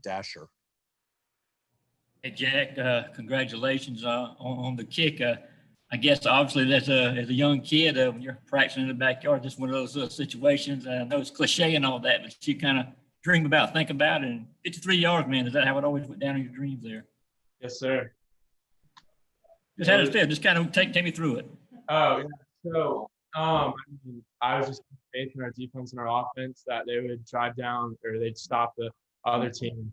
Dasher. Hey, Jack, congratulations on the kick. I guess obviously as a young kid, when you're practicing in the backyard, just one of those situations. I know it's cliche and all that, but you kind of dream about, think about it. And 53 yards, man, is that how it always went down in your dreams there? Yes, sir. Just how it feel. Just kind of take me through it. Oh, yeah. So, I was just faith in our defense and our offense that they would drive down or they'd stop the other team.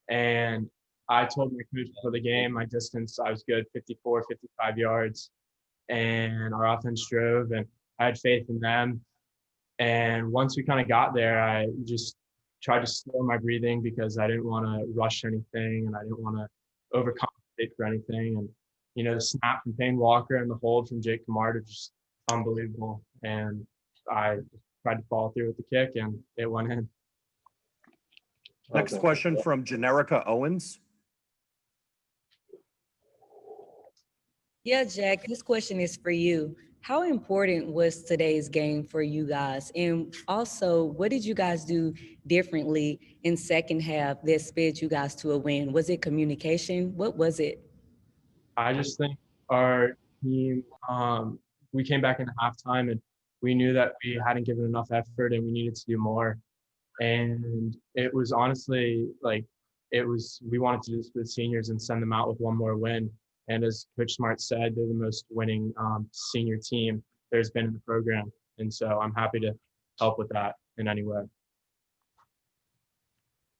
And I told my coach before the game, my distance, I was good, 54, 55 yards. And our offense drove, and I had faith in them. And once we kind of got there, I just tried to slow my breathing because I didn't want to rush anything and I didn't want to overcompensate for anything. And, the snap from Payne Walker and the hold from Jake Kamard are just unbelievable. And I tried to follow through with the kick, and it went in. Next question from Generica Owens. Yeah, Jack, this question is for you. How important was today's game for you guys? And also, what did you guys do differently in second half that sped you guys to a win? Was it communication? What was it? I just think our team, we came back into halftime and we knew that we hadn't given enough effort and we needed to do more. And it was honestly we wanted to do this for the seniors and send them out with one more win. And as Coach Smart said, they're the most winning senior team there's been in the program. And so I'm happy to help with that in any way.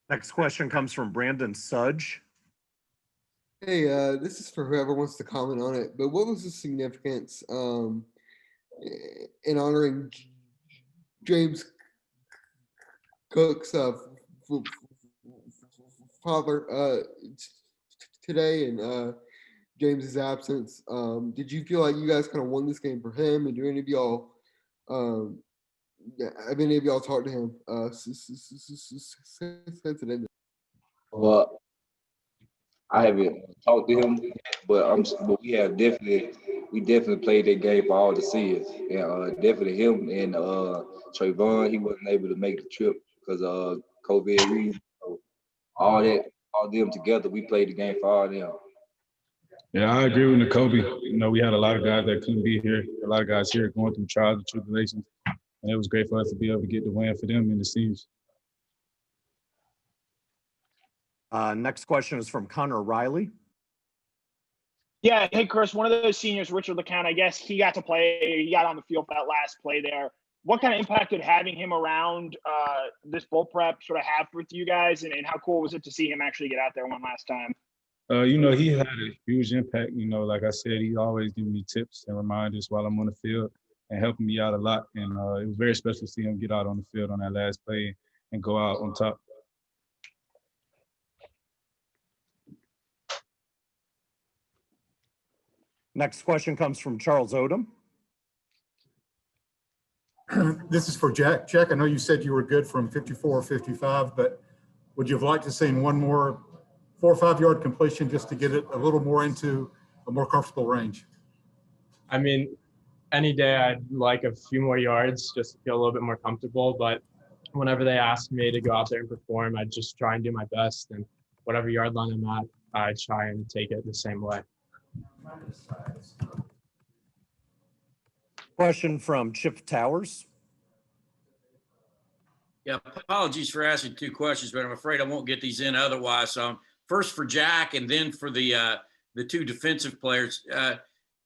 Next question comes from Brandon Sudge. Hey, this is for whoever wants to comment on it, but what was the significance in honoring James Cook's father today and James's absence? Did you feel like you guys kind of won this game for him? And do any of y'all, have any of y'all talked to him since it ended? Well, I haven't talked to him, but we definitely played that game for all to see it. And definitely him and Trayvon, he wasn't able to make the trip because of COVID reasons. So all them together, we played the game for all them. Yeah, I agree with Nakobe. We had a lot of guys that couldn't be here. A lot of guys here going through trials and tribulations. And it was great for us to be able to get the win for them and the seniors. Next question is from Connor Riley. Yeah, hey, Chris, one of those seniors, Richard LeCount, I guess he got on the field for that last play there. What kind of impact did having him around this bowl prep sort of have with you guys, and how cool was it to see him actually get out there one last time? He had a huge impact. Like I said, he always giving me tips and reminders while I'm on the field and helping me out a lot. And it was very special to see him get out on the field on that last play and go out on top. Next question comes from Charles Odom. This is for Jack. Jack, I know you said you were good from 54 or 55, but would you have liked to seen one more 4 or 5 yard completion just to get it a little more into a more comfortable range? I mean, any day I'd like a few more yards just to feel a little bit more comfortable. But whenever they ask me to go out there and perform, I just try and do my best. And whatever yard line I'm at, I try and take it the same way. Question from Chip Towers. Yeah, apologies for asking 2 questions, but I'm afraid I won't get these in otherwise. First for Jack, and then for the 2 defensive players.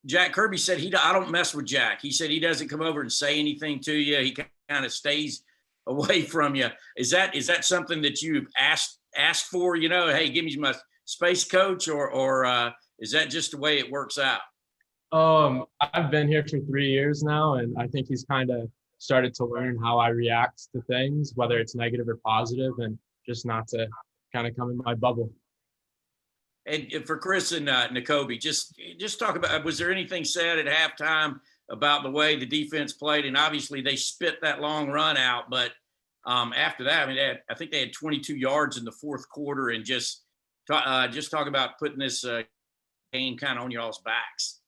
Jack, Kirby said I don't mess with Jack. He said he doesn't come over and say anything to you. He kind of stays away from you. Is that something that you've asked for? Hey, give me my space, coach, or is that just the way it works out? I've been here for 3 years now, and I think he's kind of started to learn how I react to things, whether it's negative or positive, and just not to kind of come in my bubble. And for Chris and Nakobe, just talk about, was there anything said at halftime about the way the defense played? And obviously they spit that long run out, but after that, I think they had 22 yards in the fourth quarter, and just talk about putting this game kind of on y'all's backs.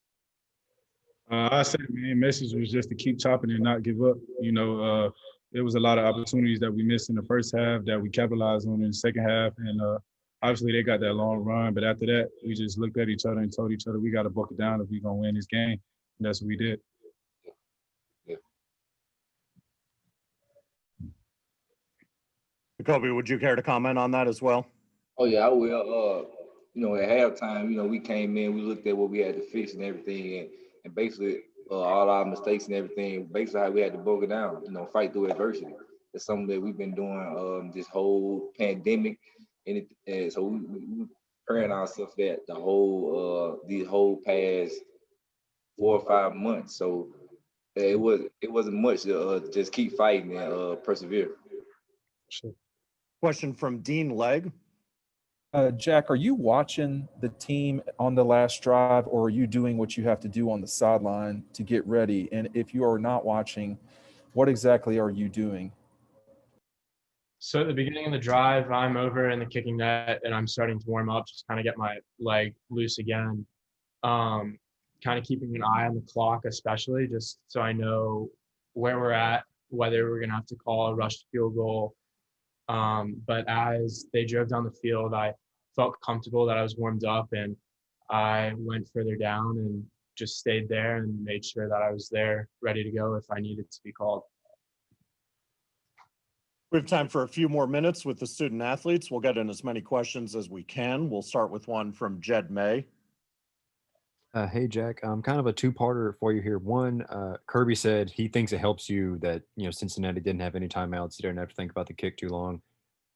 I said the main message was just to keep chopping and not give up. there was a lot of opportunities that we missed in the first half that we capitalized on in the second half. And obviously they got that long run, but after that, we just looked at each other and told each other we got to buckle down if we're going to win this game. And that's what we did. Nakobe, would you care to comment on that as well? Oh yeah, I will. At halftime, we came in, we looked at what we had to fix and everything, and basically all our mistakes and everything, basically how we had to buckle down, fight through adversity. It's something that we've been doing this whole pandemic, and so we preparing ourselves that the whole past 4 or 5 months. So it wasn't much to just keep fighting and persevere. Sure. Question from Dean Legg. Jack, are you watching the team on the last drive, or are you doing what you have to do on the sideline to get ready? And if you are not watching, what exactly are you doing? So at the beginning of the drive, I'm over in the kicking net and I'm starting to warm up, just kind of get my leg loose again. Kind of keeping an eye on the clock, especially just so I know where we're at, whether we're going to have to call a rushed field goal. But as they drove down the field, I felt comfortable that I was warmed up, and I went further down and just stayed there and made sure that I was there ready to go if I needed to be called. We have time for a few more minutes with the student athletes. We'll get in as many questions as we can. We'll start with one from Jed May. Hey, Jack, kind of a two-parter for you here. One, Kirby said he thinks it helps you that, Cincinnati didn't have any timeouts. You didn't have to think about the kick too long.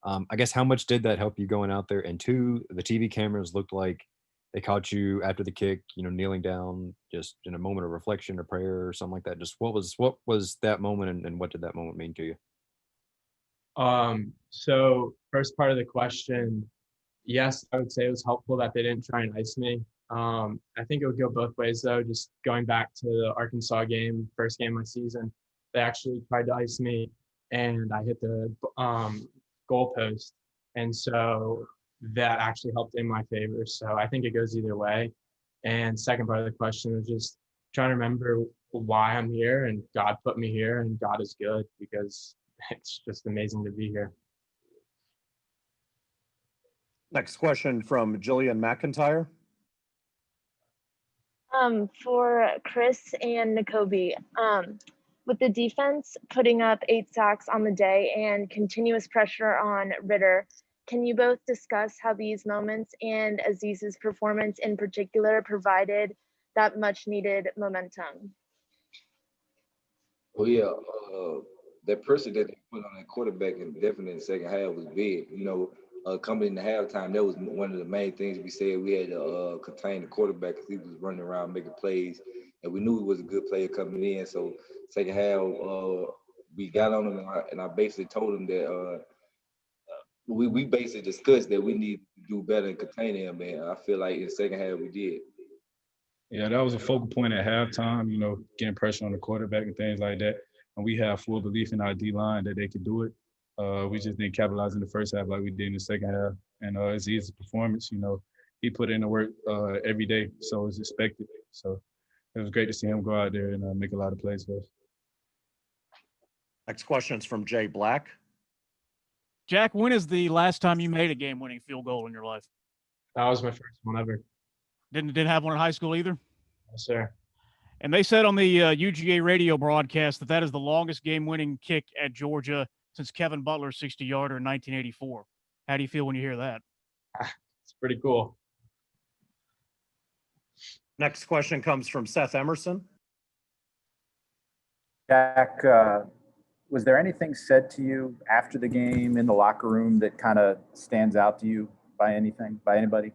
I guess how much did that help you going out there? And two, the TV cameras looked like they caught you after the kick, kneeling down just in a moment of reflection or prayer or something like that. Just what was that moment, and what did that moment mean to you? So first part of the question, yes, I would say it was helpful that they didn't try and ice me. I think it would go both ways though. Just going back to the Arkansas game, first game of my season, they actually tried to ice me and I hit the goal post. And so that actually helped in my favor. So I think it goes either way. And second part of the question is just trying to remember why I'm here, and God put me here, and God is good because it's just amazing to be here. Next question from Jillian McIntyre. For Chris and Nakobe, with the defense putting up 8 sacks on the day and continuous pressure on Ritter, can you both discuss how these moments and Aziz's performance in particular provided that much needed momentum? Well, yeah, that pressure that they put on that quarterback and definitely in the second half was big. Coming into halftime, that was one of the main things we said. We had to contain the quarterback because he was running around making plays, and we knew he was a good player coming in. So second half, we got on him, and I basically told him that we basically discussed that we need to do better in containing him, and I feel like in the second half we did. Yeah, that was a focal point at halftime, getting pressure on the quarterback and things like that. And we have full belief in our D-line that they could do it. We just didn't capitalize in the first half like we did in the second half. And Aziz's performance, he put in the work every day, so it's expected. So it was great to see him go out there and make a lot of plays for us. Next question is from Jay Black. Jack, when is the last time you made a game-winning field goal in your life? That was my first one ever. Didn't have one in high school either? Yes, sir. And they said on the UGA radio broadcast that is the longest game-winning kick at Georgia since Kevin Butler's 60-yarder in 1984. How do you feel when you hear that? It's pretty cool. Next question comes from Seth Emerson. Jack, was there anything said to you after the game in the locker room that kind of stands out to you by anybody?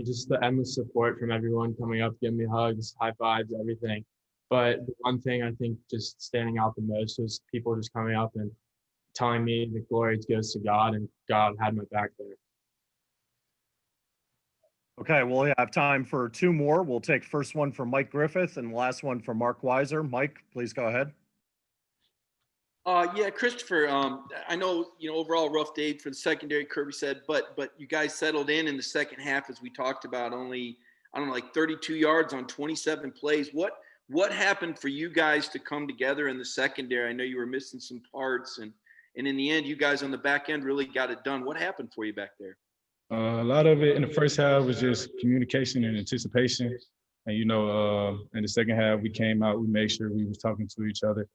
Just the endless support from everyone coming up, giving me hugs, high fives, everything. But the one thing I think just standing out the most was people just coming up and telling me the glory goes to God, and God had my back there. Okay, we'll have time for 2 more. We'll take first one from Mike Griffith and the last one from Mark Weiser. Mike, please go ahead. Yeah, Christopher, I know, overall rough day for the secondary, Kirby said, but you guys settled in the second half, as we talked about, only, 32 yards on 27 plays. What happened for you guys to come together in the secondary? I know you were missing some parts, and in the end, you guys on the back end really got it done. What happened for you back there? A lot of it in the first half was just communication and anticipation. And, in the second half, we came out, we made sure we was talking to each other,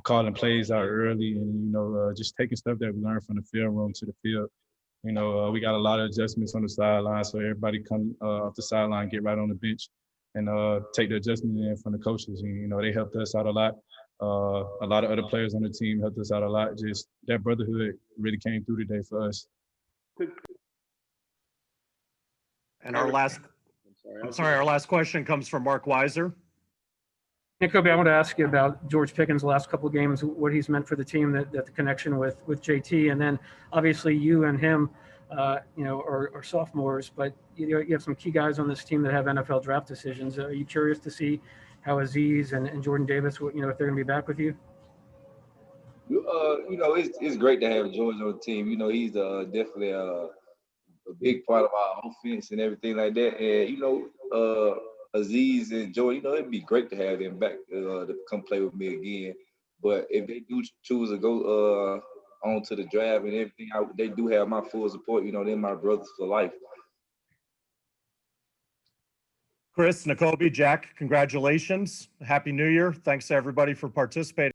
calling plays out early and, just taking stuff that we learned from the film room to the field. We got a lot of adjustments on the sideline, so everybody come off the sideline, get right on the bench and take the adjustment in from the coaches. And, they helped us out a lot. A lot of other players on the team helped us out a lot. Just that brotherhood really came through today for us. And our last question comes from Mark Weiser. Nakobe, I want to ask you about George Pickens' last couple of games, what he's meant for the team, that the connection with JT, and then obviously you and him, are sophomores, but you have some key guys on this team that have NFL draft decisions. Are you curious to see how Aziz and Jordan Davis, if they're going to be back with you? It's great to have George on the team. He's definitely a big part of our offense and everything like that. And, Aziz and Joey, it'd be great to have them back to come play with me again. But if they do choose to go on to the draft and everything, they do have my full support. They're my brothers for life. Chris, Nakobe, Jack, congratulations. Happy New Year. Thanks to everybody for participating.